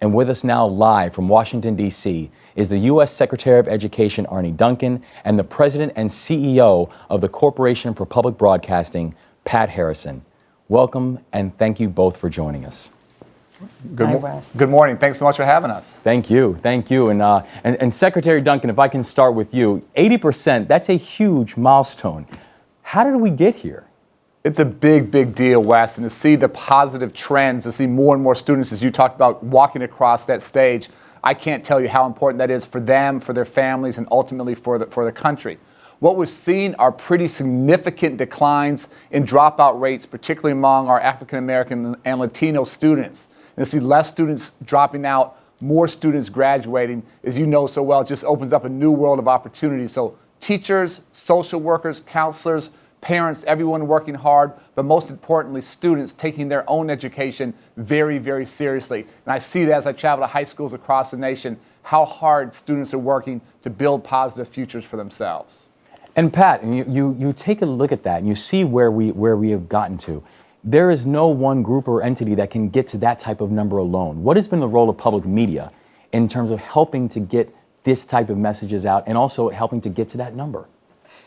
And with us now live from Washington, D.C. is the U.S. Secretary of Education, Arne Duncan, and the President and CEO of the Corporation for Public Broadcasting, Pat Harrison. Welcome, and thank you both for joining us. Good morning. Thanks so much for having us. Thank you. Thank you. And Secretary Duncan, if I can start with you, 80%, that's a huge milestone. How did we get here? It's a big, big deal, Wes, and to see the positive trends, to see more and more students, as you talked about, walking across that stage, I can't tell you how important that is for them, for their families, and ultimately for the country. What we've seen are pretty significant declines in dropout rates, particularly among our African American and Latino students. And to see less students dropping out, more students graduating, as you know so well, it just opens up a new world of opportunity. So teachers, social workers, counselors, parents, everyone working hard, but most importantly, students taking their own education very, very seriously. And I see that as I travel to high schools across the nation, how hard students are working to build positive futures for themselves. And Pat, you take a look at that and you see where we have gotten to. There is no one group or entity that can get to that type of number alone. What has been the role of public media in terms of helping to get this type of messages out and also helping to get to that number?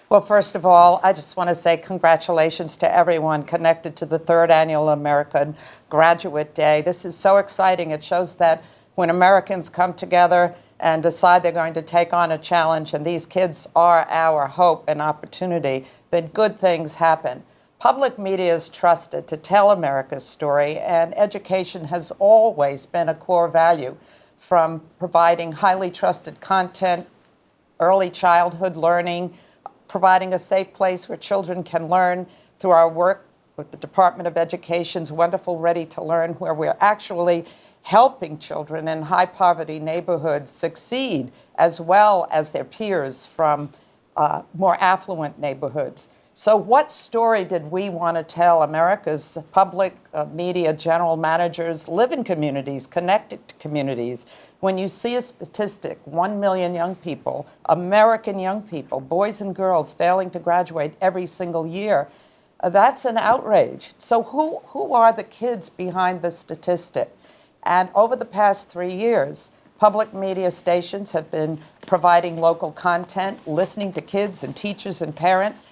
Well, first of all, I just want to say congratulations to everyone connected to the third annual American Graduate Day. This is so exciting. It shows that when Americans come together and decide they're going to take on a challenge, and these kids are our hope and opportunity, that good things happen. Public media is trusted to tell America's story, and education has always been a core value, from providing highly trusted content, early childhood learning, providing a safe place where children can learn through our work with the Department of Education's wonderful Ready to Learn, where we're actually helping children in high poverty neighborhoods succeed as well as their peers from more affluent neighborhoods. So what story did we want to tell? America's public media general managers live in communities, connected to communities. When you see a statistic, 1 million young people, American young people, boys and girls, failing to graduate every single year, that's an outrage. So who are the kids behind the statistic? And over the past 3 years, public media stations have been providing local content, listening to kids and teachers and parents,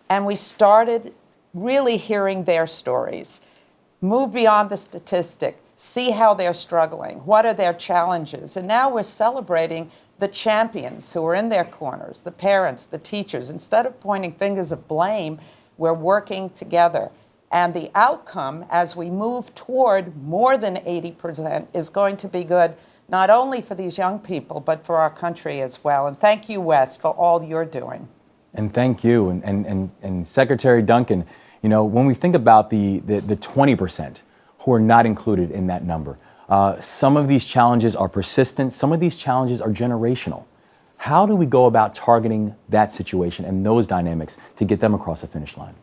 and we started really hearing their stories. Move beyond the statistic, see how they're struggling, what are their challenges, and now we're celebrating the champions who are in their corners, the parents, the teachers. Instead of pointing fingers of blame, we're working together. And the outcome, as we move toward more than 80%, is going to be good, not only for these young people, but for our country as well. And thank you, Wes, for all you're doing. And thank you. And Secretary Duncan, you know, when we think about the 20% who are not included in that number, some of these challenges are persistent, some of these challenges are generational. How do we go about targeting that situation and those dynamics to get them across the finish line?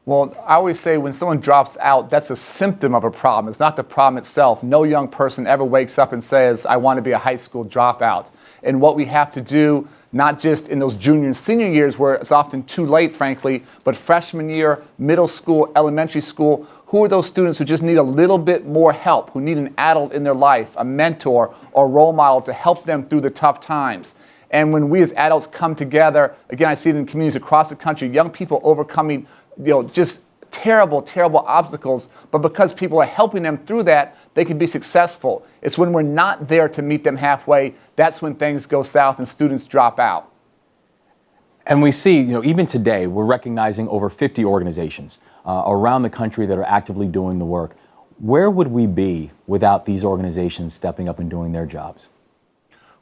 Well, I always say when someone drops out, that's a symptom of a problem. It's not the problem itself. No young person ever wakes up and says, I want to be a high school dropout. And what we have to do, not just in those junior and senior years where it's often too late, frankly, but freshman year, middle school, elementary school, who are those students who just need a little bit more help, who need an adult in their life, a mentor or role model to help them through the tough times? And when we as adults come together, again, I see it in communities across the country, young people overcoming just terrible, terrible obstacles, but because people are helping them through that, they can be successful. It's when we're not there to meet them halfway, that's when things go south and students drop out. And we see, even today, we're recognizing over 50 organizations around the country that are actively doing the work. Where would we be without these organizations stepping up and doing their jobs?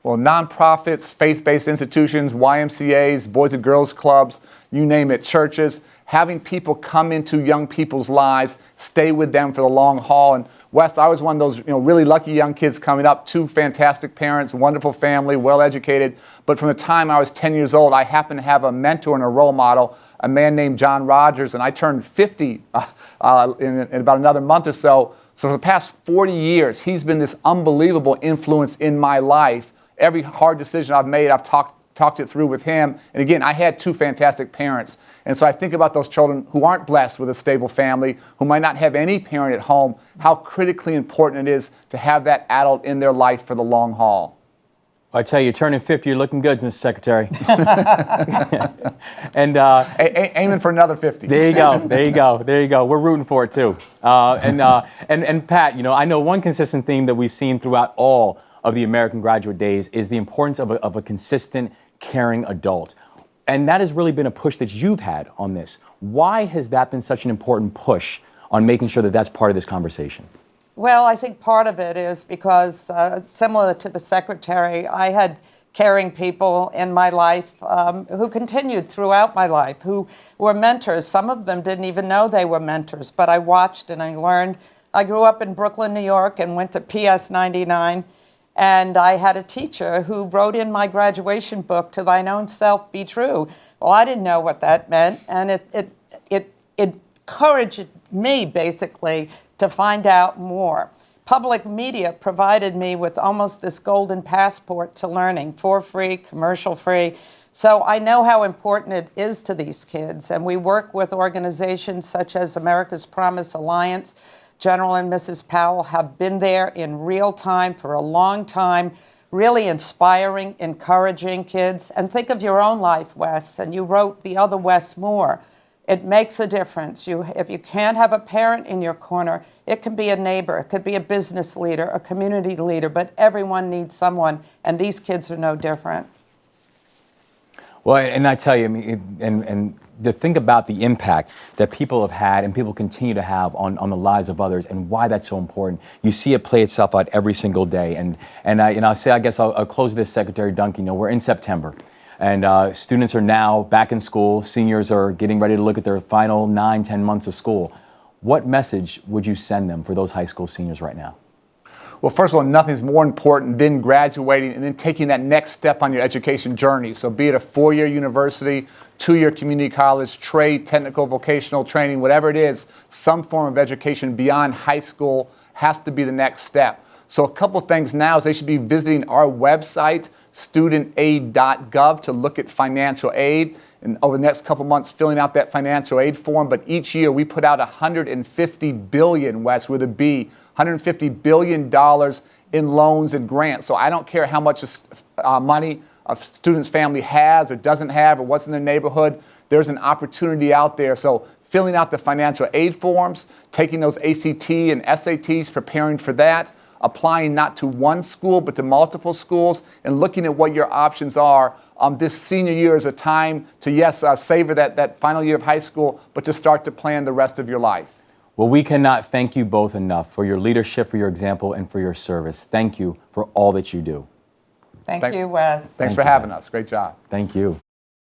Well, nonprofits, faith-based institutions, YMCAs, Boys and Girls Clubs, you name it, churches, having people come into young people's lives, stay with them for the long haul. And Wes, I was one of those really lucky young kids coming up, 2 fantastic parents, wonderful family, well-educated. But from the time I was 10 years old, I happened to have a mentor and a role model, a man named John Rogers, and I turned 50 in about another month or so. So for the past 40 years, he's been this unbelievable influence in my life. Every hard decision I've made, I've talked talked it through with him. And again, I had two fantastic parents. And so I think about those children who aren't blessed with a stable family, who might not have any parent at home, how critically important it is to have that adult in their life for the long haul. I tell you, turning 50, you're looking good, Mr. Secretary. And aiming for another 50. There you go. There you go. There you go. We're rooting for it too. And Pat, you know, I know one consistent theme that we've seen throughout all of the American Graduate Days is the importance of a consistent, caring adult. And that has really been a push that you've had on this. Why has that been such an important push on making sure that that's part of this conversation? Well, I think part of it is because, similar to the Secretary, I had caring people in my life who continued throughout my life, who were mentors. Some of them didn't even know they were mentors, but I watched and I learned. I grew up in Brooklyn, New York, and went to PS 99, and I had a teacher who wrote in my graduation book, "To thine own self be true." Well, I didn't know what that meant, and it encouraged me, basically, to find out more. Public media provided me with almost this golden passport to learning, for free, commercial free. So I know how important it is to these kids, and we work with organizations such as America's Promise Alliance. General and Mrs. Powell have been there in real time for a long time, really inspiring, encouraging kids. And think of your own life, Wes, and you wrote The Other Wes Moore. It makes a difference. If you can't have a parent in your corner, it can be a neighbor, it could be a business leader, a community leader, but everyone needs someone, and these kids are no different. Well, and I tell you, I mean, and to think about the impact that people have had and people continue to have on the lives of others and why that's so important. You see it play itself out every single day. And I'll say, I guess I'll close this, Secretary Duncan. You know, we're in September. And students are now back in school. Seniors are getting ready to look at their final 9-10 months of school. What message would you send them for those high school seniors right now? Well, first of all, nothing's more important than graduating and then taking that next step on your education journey. So be it a 4-year university, 2-year community college, trade, technical, vocational training, whatever it is, some form of education beyond high school has to be the next step. So a couple things now is they should be visiting our website, studentaid.gov, to look at financial aid, and over the next couple months filling out that financial aid form. But each year we put out $150 billion, Wes, with a B, $150 billion in loans and grants. So I don't care how much money a student's family has or doesn't have or what's in their neighborhood, there's an opportunity out there. So filling out the financial aid forms, taking those ACT and SATs, preparing for that, applying not to one school but to multiple schools, and looking at what your options are. This senior year is a time to, yes, savor that final year of high school, but to start to plan the rest of your life. Well, we cannot thank you both enough for your leadership, for your example, and for your service. Thank you for all that you do. Thank you, Wes. Thanks for having us. Great job. Thank you.